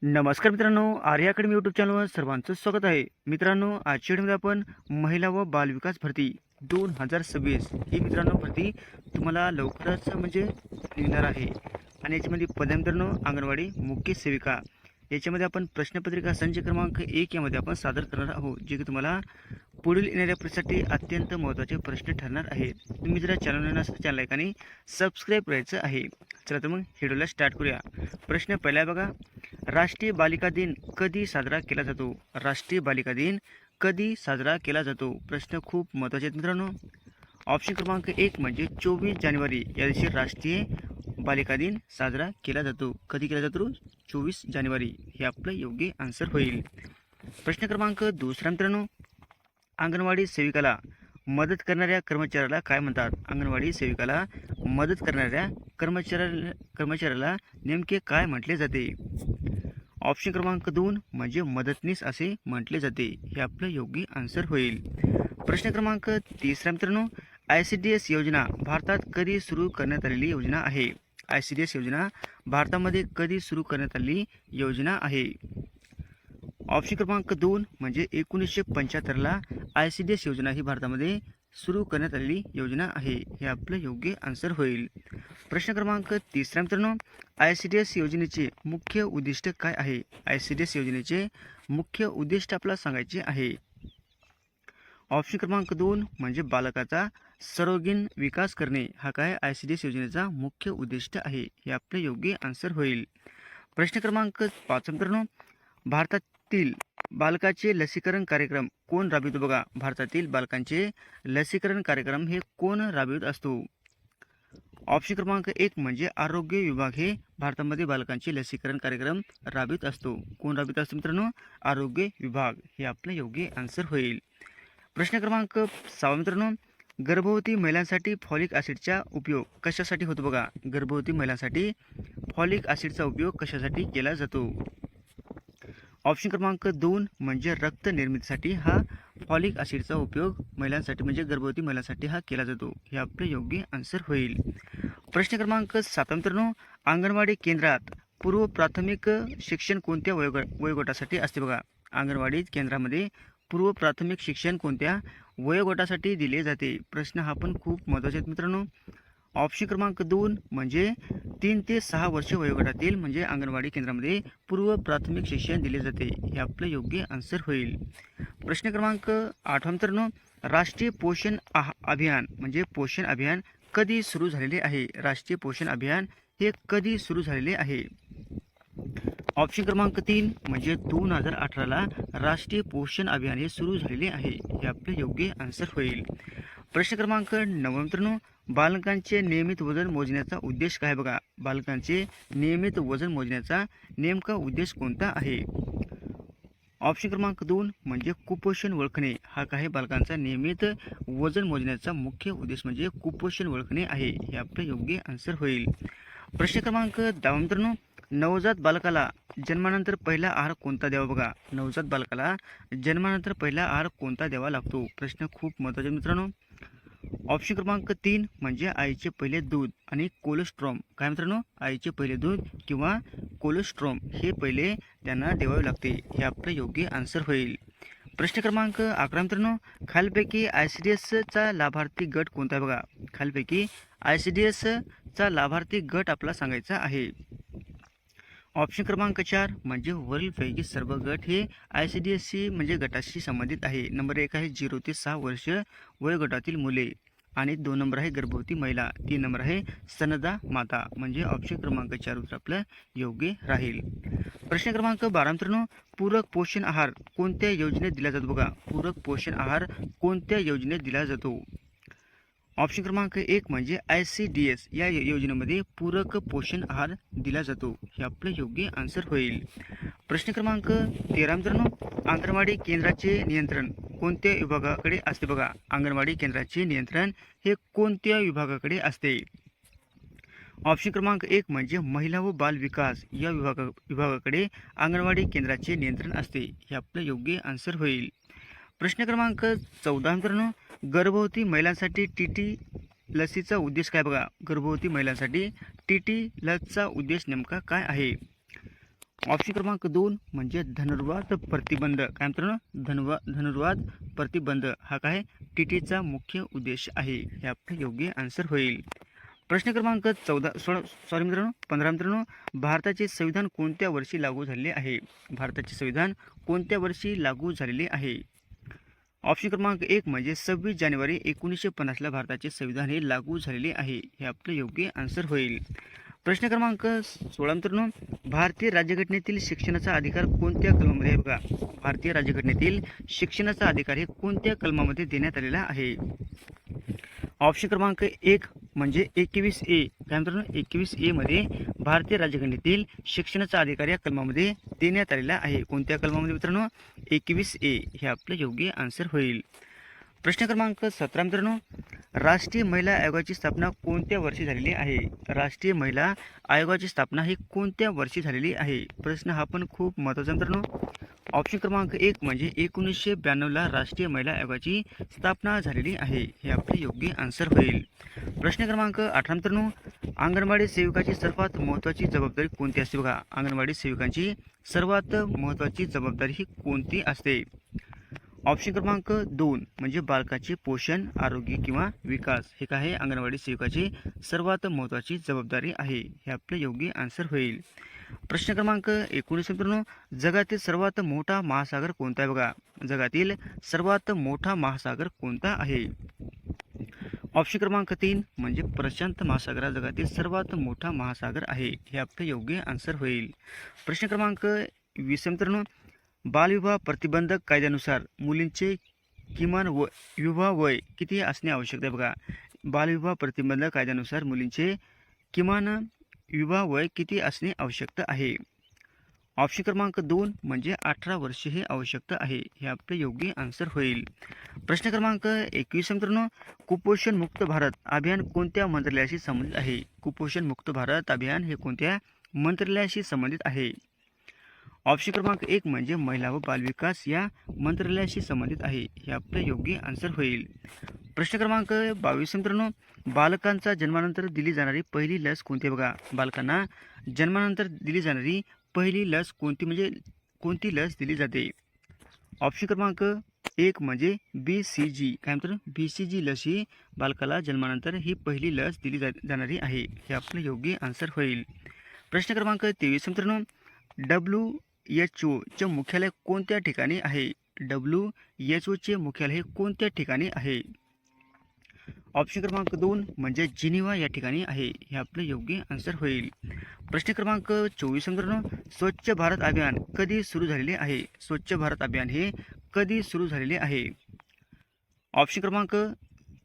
नमस्कार मित्रांनो, Arya academy YouTube चॅनलवर सर्वांचं स्वागत आहे. मित्रांनो, आजच्या व्हिडिओमध्ये आपण महिला व बालविकास भरती 2026 ही मित्रांनो भरती तुम्हाला लवकरच निघणार आहे. आणि याच्यामध्ये पदे मित्रांनो अंगणवाडी मुख्य सेविका याच्यामध्ये आपण प्रश्नपत्रिका संच क्रमांक 1 यामध्ये आपण सादर करणार आहोत, जे की तुम्हाला पुढील येणाऱ्या परीक्षेसाठी अत्यंत महत्त्वाचे प्रश्न ठरणार आहेत. तुम्ही जर चॅनल नवीन असेल तर चॅनल लाईक आणि सबस्क्राईब करायचं आहे. चला तर मग व्हिडिओला स्टार्ट करूया. प्रश्न पहिला बघा, राष्ट्रीय बालिका दिन कधी साजरा केला जातो? राष्ट्रीय बालिका दिन कधी साजरा केला जातो? प्रश्न खूप महत्त्वाचे आहेत मित्रांनो. ऑप्शन क्रमांक 1 म्हणजे 24 जानेवारी या दिवशी राष्ट्रीय बालिका दिन साजरा केला जातो. कधी केला जातो? 24 जानेवारी हे आपलं योग्य आन्सर होईल. प्रश्न क्रमांक दुसरा मित्रांनो, अंगणवाडी सेविकाला मदत करणाऱ्या कर्मचाऱ्याला काय म्हणतात? अंगणवाडी सेविकाला मदत करणाऱ्या कर्मचाऱ्याला नेमके काय म्हटले जाते? ऑप्शन क्रमांक 2 म्हणजे मदतनीस असे म्हटले जाते. हे आपलं योग्य आन्सर होईल. प्रश्न क्रमांक तिसरा मित्रांनो, ICDS योजना भारतात कधी सुरू करण्यात आलेली योजना आहे? ICDS योजना भारतामध्ये कधी सुरू करण्यात आलेली योजना आहे? ऑप्शन क्रमांक 2 म्हणजे 1975ला ICDS योजना ही भारतामध्ये सुरू करण्यात आलेली योजना आहे. हे आपलं योग्य आन्सर होईल. प्रश्न क्रमांक तिसरा मित्रांनो, ICDS योजनेचे मुख्य उद्दिष्ट काय आहे? ICDS योजनेचे मुख्य उद्दिष्ट आपल्याला सांगायचे आहे. ऑप्शन क्रमांक 2 म्हणजे बालकाचा सर्वांगीण विकास करणे हा काय ICDS योजनेचा मुख्य उद्दिष्ट आहे. हे आपलं योग्य आन्सर होईल. प्रश्न क्रमांक 5 मित्रांनो, भारतातील बालकाचे लसीकरण कार्यक्रम कोण राबवितो? बघा, भारतातील बालकांचे लसीकरण कार्यक्रम हे कोण राबवित असतो? ऑप्शन क्रमांक 1 म्हणजे आरोग्य विभाग हे भारतामध्ये बालकांचे लसीकरण कार्यक्रम राबवित असतो. कोण राबवित असतो मित्रांनो? आरोग्य विभाग हे आपलं योग्य आन्सर होईल. प्रश्न क्रमांक 6 मित्रांनो, गर्भवती महिलांसाठी फॉलिक ॲसिडचा उपयोग कशासाठी होतो? बघा, गर्भवती महिलांसाठी फॉलिक ॲसिडचा उपयोग कशासाठी केला जातो? ऑप्शन क्रमांक 2 म्हणजे रक्त निर्मितीसाठी हा फॉलिक ॲसिडचा उपयोग महिलांसाठी म्हणजे गर्भवती महिलांसाठी हा केला जातो. हे आपले योग्य आन्सर होईल. प्रश्न क्रमांक 7 मित्रांनो, अंगणवाडी केंद्रात पूर्व प्राथमिक शिक्षण कोणत्या वयोगटासाठी असते? बघा, अंगणवाडी केंद्रामध्ये पूर्व प्राथमिक शिक्षण कोणत्या वयोगटासाठी दिले जाते? प्रश्न हा पण खूप महत्त्वाचा आहे मित्रांनो. ऑप्शन क्रमांक 2 म्हणजे 3 ते 6 वर्ष वयोगटातील म्हणजे अंगणवाडी केंद्रामध्ये पूर्व प्राथमिक शिक्षण दिले जाते. हे आपलं योग्य आन्सर होईल. प्रश्न क्रमांक 8 मित्रांनो, राष्ट्रीय पोषण अभियान म्हणजे पोषण अभियान कधी सुरू झालेले आहे? राष्ट्रीय पोषण अभियान हे कधी सुरू झालेले आहे? ऑप्शन क्रमांक 3 म्हणजे 2018ला राष्ट्रीय पोषण अभियान हे सुरू झालेले आहे. हे आपले योग्य आन्सर होईल. प्रश्न क्रमांक 9 मित्रांनो, बालकांचे नियमित वजन मोजण्याचा उद्देश काय? बघा, बालकांचे नियमित वजन मोजण्याचा नेमका उद्देश कोणता आहे? ऑप्शन क्रमांक 2 म्हणजे कुपोषण ओळखणे हा काय बालकांचा नियमित वजन मोजण्याचा मुख्य उद्देश म्हणजे कुपोषण ओळखणे आहे. हे आपलं योग्य आन्सर होईल. प्रश्न क्रमांक 10 मित्रांनो, नवजात बालकाला जन्मानंतर पहिला आहार कोणता द्यावा? बघा, नवजात बालकाला जन्मानंतर पहिला आहार कोणता द्यावा लागतो? प्रश्न खूप महत्त्वाचे मित्रांनो. ऑप्शन क्रमांक 3 म्हणजे आईचे पहिले दूध आणि कोलेस्ट्रॉम काय मित्रांनो? आईचे पहिले दूध किंवा कोलेस्ट्रॉम हे पहिले त्यांना द्यावे लागते. हे आपलं योग्य आन्सर होईल. प्रश्न क्रमांक 11 मित्रांनो, खालपैकी ICDSचा लाभार्थी गट कोणता आहे? बघा, खालपैकी ICDSचा लाभार्थी गट आपला सांगायचा आहे. ऑप्शन क्रमांक 4 म्हणजे वरीलपैकी सर्व गट हे ICDS म्हणजे गटाशी संबंधित आहे. नंबर 1 आहे 0 ते 6 वर्ष वयोगटातील मुले आणि 2 नंबर आहे गर्भवती महिला, 3 नंबर आहे स्तनदा माता म्हणजे ऑप्शन क्रमांक 4 उत्तर आपलं योग्य राहील. प्रश्न क्रमांक 12 मित्रांनो, पूरक पोषण आहार कोणत्या योजनेत दिला जातो? बघा, पूरक पोषण आहार कोणत्या योजनेत दिला जातो? ऑप्शन क्रमांक 1 म्हणजे ICDS या योजनेमध्ये पूरक पोषण आहार दिला जातो. हे आपलं योग्य आन्सर होईल. प्रश्न क्रमांक 13 मित्रांनो, अंगणवाडी केंद्राचे नियंत्रण कोणत्या विभागाकडे असते? बघा, अंगणवाडी केंद्राचे नियंत्रण हे कोणत्या विभागाकडे असते? ऑप्शन क्रमांक 1 म्हणजे महिला व बाल विकास या विभागाकडे अंगणवाडी केंद्राचे नियंत्रण असते. हे आपलं योग्य आन्सर होईल. प्रश्न क्रमांक 14 मित्रांनो, गर्भवती महिलांसाठी TT लसीचा उद्देश काय? बघा, गर्भवती महिलांसाठी TT लसचा उद्देश नेमका काय आहे? ऑप्शन क्रमांक 2 म्हणजे धनुर्वाद प्रतिबंध. काय मित्रांनो, धनुर्वाद प्रतिबंध हा काय टीटीचा मुख्य उद्देश आहे. हे आपलं योग्य आन्सर होईल. प्रश्न क्रमांक 15 मित्रांनो, भारताचे संविधान कोणत्या वर्षी लागू झालेले आहे. भारताचे संविधान कोणत्या वर्षी लागू झालेले आहे. ऑप्शन क्रमांक 1 म्हणजे 26 जानेवारी 1950ला भारताचे संविधान हे लागू झालेले आहे. हे आपलं योग्य आन्सर होईल. प्रश्न क्रमांक 16 मित्रांनो, भारतीय राज्यघटनेतील शिक्षणाचा अधिकार कोणत्या कलमामध्ये आहे. बघा, भारतीय राज्यघटनेतील शिक्षणाचा अधिकार हे कोणत्या कलमामध्ये देण्यात आलेला आहे. ऑप्शन क्रमांक 1 म्हणजे 21A. काय मित्रांनो, 21A मध्ये भारतीय राज्यघटनेतील शिक्षणाचा अधिकार या कलमामध्ये देण्यात आलेला आहे. कोणत्या कलमामध्ये मित्रांनो, 21A. हे आपलं योग्य आन्सर होईल. प्रश्न क्रमांक 17 मित्रांनो, राष्ट्रीय महिला आयोगाची स्थापना कोणत्या वर्षी झालेली आहे. राष्ट्रीय महिला आयोगाची स्थापना ही कोणत्या वर्षी झालेली आहे. प्रश्न हा पण खूप महत्त्वाचा मित्रांनो. ऑप्शन क्रमांक 1 म्हणजे 1992ला राष्ट्रीय महिला आयोगाची स्थापना झालेली आहे. हे आपले योग्य आन्सर होईल. प्रश्न क्रमांक 18 मित्रांनो, अंगणवाडी सेविकाची सर्वात महत्त्वाची जबाबदारी कोणती असते. बघा, अंगणवाडी सेविकांची सर्वात महत्त्वाची जबाबदारी ही कोणती असते. ऑप्शन क्रमांक 2 म्हणजे बालकाचे पोषण, आरोग्य किंवा विकास. हे काय आहे, अंगणवाडी सेविकाची सर्वात महत्त्वाची जबाबदारी आहे. हे आपले योग्य आन्सर होईल. प्रश्न क्रमांक 19 मित्रांनो, जगातील सर्वात मोठा महासागर कोणता आहे. बघा, जगातील सर्वात मोठा महासागर कोणता आहे. ऑप्शन क्रमांक 3 म्हणजे प्रशांत महासागर हा जगातील सर्वात मोठा महासागर आहे. हे आपले योग्य आन्सर होईल. प्रश्न क्रमांक 20 मित्रांनो, बालविवाह प्रतिबंधक कायद्यानुसार मुलींचे किमान विवाह वय किती असणे आवश्यक आहे. बघा, बालविवाह प्रतिबंधक कायद्यानुसार मुलींचे किमान विवाह वय किती असणे आवश्यक आहे. ऑप्शन क्रमांक 2 म्हणजे 18 वर्षे हे आवश्यक आहे. हे आपले योग्य आन्सर होईल. प्रश्न क्रमांक 21 मित्रांनो, कुपोषण मुक्त भारत अभियान कोणत्या मंत्रालयाशी संबंधित आहे. कुपोषण मुक्त भारत अभियान हे कोणत्या मंत्रालयाशी संबंधित आहे. ऑप्शन क्रमांक 1 म्हणजे महिला व बालविकास या मंत्रालयाशी संबंधित आहे. हे आपले योग्य आन्सर होईल. प्रश्न क्रमांक 22 मित्रांनो, बालकांचा जन्मानंतर दिली जाणारी पहिली लस कोणती. बघा, बालकांना जन्मानंतर दिली जाणारी पहिली लस कोणती, म्हणजे कोणती लस दिली जाते. ऑप्शन क्रमांक 1 म्हणजे BCG. काय म्हणतात, BCG लस ही बालकाला जन्मानंतर ही पहिली लस दिली जाणारी आहे. हे आपलं योग्य आन्सर होईल. प्रश्न क्रमांक 23 मित्रांनो, WHO चे मुख्यालय कोणत्या ठिकाणी आहे. WHO चे मुख्यालय कोणत्या ठिकाणी आहे. ऑप्शन क्रमांक 2 म्हणजे जिनिव्हा या ठिकाणी आहे. हे आपलं योग्य आन्सर होईल. प्रश्न क्रमांक 24 मित्रांनो, स्वच्छ भारत अभियान कधी सुरू झालेले आहे. स्वच्छ भारत अभियान हे कधी सुरू झालेले आहे. ऑप्शन क्रमांक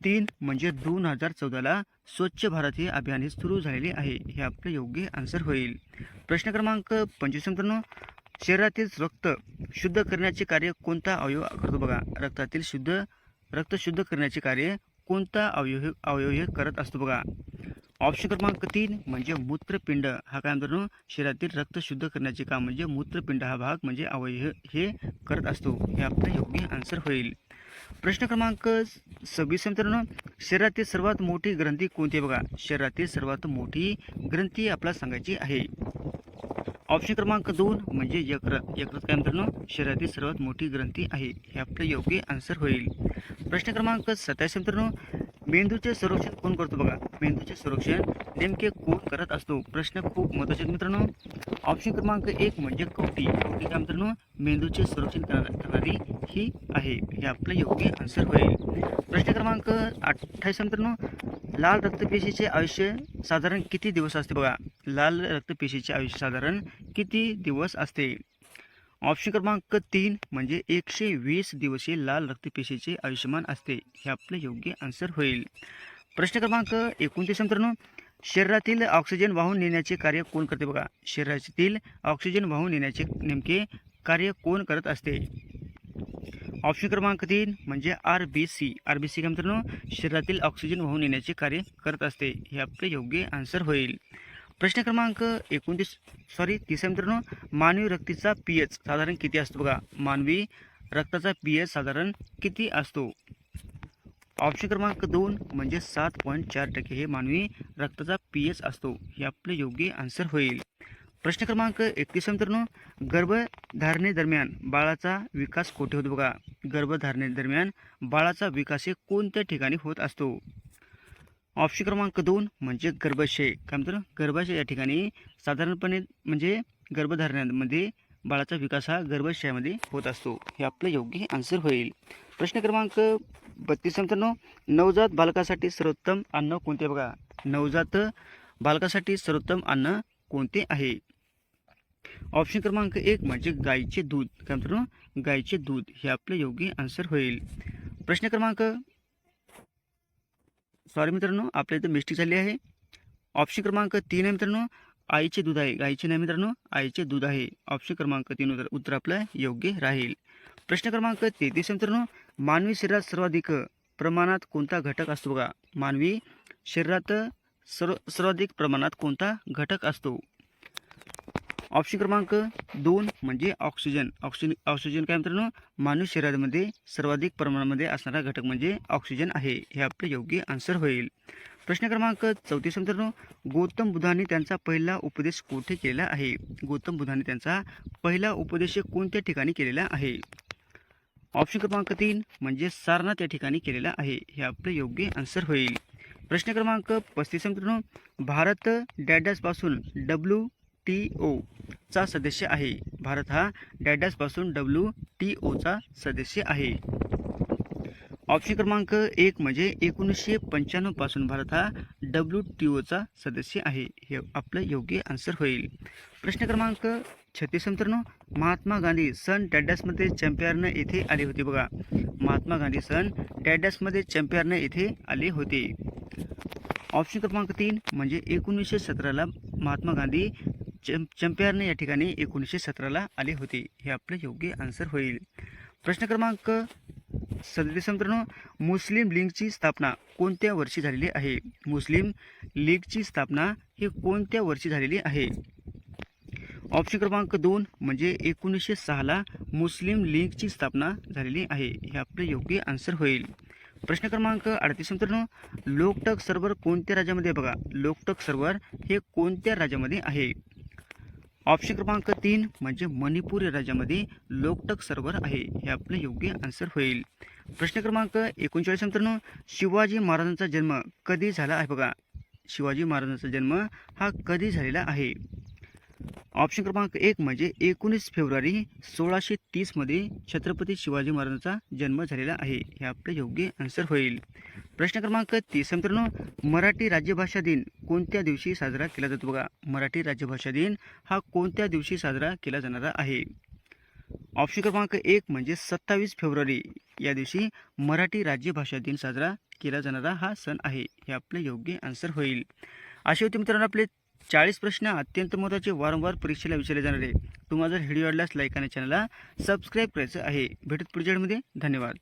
3 म्हणजे 2014ला स्वच्छ भारत हे अभियान हे सुरू झालेले आहे. हे आपलं योग्य आन्सर होईल. प्रश्न क्रमांक 25 मित्रांनो, शरीरातील रक्त शुद्ध करण्याचे कार्य कोणता अवयव करतो. बघा, रक्तातील रक्त शुद्ध करण्याचे कार्य कोणता अवयव करत असतो. बघा, ऑप्शन क्रमांक 3 म्हणजे मूत्रपिंड हा काय मित्रांनो, शरीरातील रक्त शुद्ध करण्याचे काम म्हणजे मूत्रपिंड हा भाग म्हणजे अवयव हे करत असतो. हे आपलं योग्य आन्सर होईल. प्रश्न क्रमांक 26 मित्रांनो, शरीरातील सर्वात मोठी ग्रंथी कोणती आहे. बघा, शरीरातील सर्वात मोठी ग्रंथी आपल्याला सांगायची आहे. ऑप्शन क्रमांक 2 म्हणजे यकृत. यकृत काय मित्रांनो, शरीरातील सर्वात मोठी ग्रंथी आहे. हे आपलं योग्य आन्सर होईल. प्रश्न क्रमांक 27 मित्रांनो, मेंदूचे संरक्षण कोण करतो. बघा, मेंदूचे संरक्षण नेमके कोण करत असतो. प्रश्न खूप महत्त्वाचे मित्रांनो. ऑप्शन क्रमांक 1 म्हणजे कवटी. कवटी काय मित्रांनो, मेंदूचे संरक्षण करणारी ही आहे. हे आपलं योग्य आन्सर होईल. प्रश्न क्रमांक 28 मित्रांनो, लाल रक्तपेशीचे आयुष्य साधारण किती दिवस असते. बघा, लाल रक्तपेशीचे आयुष्य साधारण किती दिवस असते. ऑप्शन क्रमांक 3 म्हणजे 120 दिवसीय लाल रक्तपेशीचे आयुष्यमान असते. हे आपले योग्य आन्सर होईल. प्रश्न क्रमांक 29 मित्रांनो, शरीरातील ऑक्सिजन वाहून नेण्याचे कार्य कोण करते. बघा, शरीरातील ऑक्सिजन वाहून नेण्याचे नेमके कार्य कोण करत असते. ऑप्शन क्रमांक 3 म्हणजे RBC. RBC काय मित्रांनो, शरीरातील ऑक्सिजन वाहून नेण्याचे कार्य करत असते. हे आपले योग्य आन्सर होईल. प्रश्न क्रमांक 30 मित्रांनो, मानवी रक्ताचा pH साधारण किती असतो. बघा, मानवी रक्ताचा pH साधारण किती असतो. ऑप्शन क्रमांक 2 म्हणजे 7.4% हे मानवी रक्ताचा pH असतो. हे आपले योग्य आन्सर होईल. प्रश्न क्रमांक 31 मित्रांनो, गर्भधारणेदरम्यान बाळाचा विकास कोठे होतो बघा. गर्भधारणेदरम्यान बाळाचा विकास हे कोणत्या ठिकाणी होत असतो. ऑप्शन क्रमांक 2 म्हणजे गर्भाशय. काय मित्रांनो, गर्भाशय या ठिकाणी साधारणपणे म्हणजे गर्भधारणामध्ये बाळाचा विकास हा गर्भाशयामध्ये होत असतो. हे आपलं योग्य आन्सर होईल. प्रश्न क्रमांक 32 मित्रांनो, नवजात बालकासाठी सर्वोत्तम अन्न कोणते बघा. नवजात बालकासाठी सर्वोत्तम अन्न कोणते आहे. ऑप्शन क्रमांक 1 म्हणजे गाईचे दूध. काय मित्रांनो, गाईचे दूध हे आपलं योग्य आन्सर होईल. प्रश्न क्रमांक मित्रांनो, आपल्या इथं मिस्टेक झाली आहे. ऑप्शन क्रमांक 3 आहे मित्रांनो, आईचे दूध आहे. गाईचे नाही मित्रांनो, आईचे दूध आहे. ऑप्शन क्रमांक 3 उत्तर आपलं योग्य राहील. प्रश्न क्रमांक 33 मित्रांनो, मानवी शरीरात सर्वाधिक प्रमाणात कोणता घटक असतो बघा. मानवी शरीरात सर्वाधिक प्रमाणात कोणता घटक असतो. ऑप्शन क्रमांक 2 म्हणजे ऑक्सिजन. ऑक्सिजन काय मित्रांनो, मानवी शरीरामध्ये सर्वाधिक प्रमाणामध्ये असणारा घटक म्हणजे ऑक्सिजन आहे. हे आपले योग्य आन्सर होईल. प्रश्न क्रमांक 34 मित्रांनो, गौतम बुद्धांनी त्यांचा पहिला उपदेश कोठे केलेला आहे. गौतम बुद्धांनी त्यांचा पहिला उपदेश कोणत्या ठिकाणी केलेला आहे. ऑप्शन क्रमांक 3 म्हणजे सारनाथ या ठिकाणी केलेला आहे. हे आपले योग्य आन्सर होईल. प्रश्न क्रमांक 35 मित्रांनो, भारत डॅडॅसपासून WTO चा सदस्य आहे. भारत हा डॅडॅसपासून WTO चा सदस्य आहे. ऑप्शन क्रमांक 1 म्हणजे 1995 पासून भारत हा WTO चा सदस्य आहे. हे आपलं योग्य आन्सर होईल. प्रश्न क्रमांक 36 मित्रांनो, महात्मा गांधी सन डॅडॅसमध्ये चॅम्पियन येथे आले होते बघा. महात्मा गांधी सन डॅडॅसमध्ये चॅम्पियन येथे आले होते. ऑप्शन क्रमांक 3 म्हणजे 1917ला महात्मा गांधी चॅम्पियन या ठिकाणी 1917ला आले होते. हे आपलं योग्य आन्सर होईल. प्रश्न क्रमांक 37 मित्रांनो, मुस्लिम लीगची स्थापना कोणत्या वर्षी झालेली आहे. मुस्लिम लीगची स्थापना ही कोणत्या वर्षी झालेली आहे. ऑप्शन क्रमांक 2 म्हणजे 1906ला मुस्लिम लीगची स्थापना झालेली आहे. हे आपले योग्य आन्सर होईल. प्रश्न क्रमांक 38 मित्रांनो, लोकटक सरोवर कोणत्या राज्यामध्ये बघा. लोकटक सरोवर हे कोणत्या राज्यामध्ये आहे. ऑप्शन क्रमांक 3 म्हणजे मणिपूर राज्यामध्ये लोकटक सरोवर आहे. हे आपलं योग्य आन्सर होईल. प्रश्न क्रमांक 39 मित्रांनो, शिवाजी महाराजांचा जन्म कधी झाला आहे बघा. शिवाजी महाराजांचा जन्म हा कधी झालेला आहे. ऑप्शन क्रमांक 1 म्हणजे 19 फेब्रुवारी 1630 मध्ये छत्रपती शिवाजी महाराजांचा जन्म झालेला आहे. हे आपलं योग्य आन्सर होईल. प्रश्न क्रमांक 30 मित्रांनो, मराठी राज्यभाषा दिन कोणत्या दिवशी साजरा केला जातो बघा. मराठी राज्यभाषा दिन हा कोणत्या दिवशी साजरा केला जाणारा आहे. ऑप्शन क्रमांक 1 म्हणजे 27 फेब्रुवारी या दिवशी मराठी राज्यभाषा दिन साजरा केला जाणारा हा सण आहे. हे आपले योग्य आन्सर होईल. असे होते मित्रांनो आपले 40 प्रश्न अत्यंत महत्त्वाचे वारंवार परीक्षेला विचारले जाणारे. तुम्हाला जर व्हिडिओ आवडल्यास लाईक आणि चॅनलला सबस्क्राईब करायचं आहे. भेटत पुढच्या व्हिडिओमध्ये. धन्यवाद.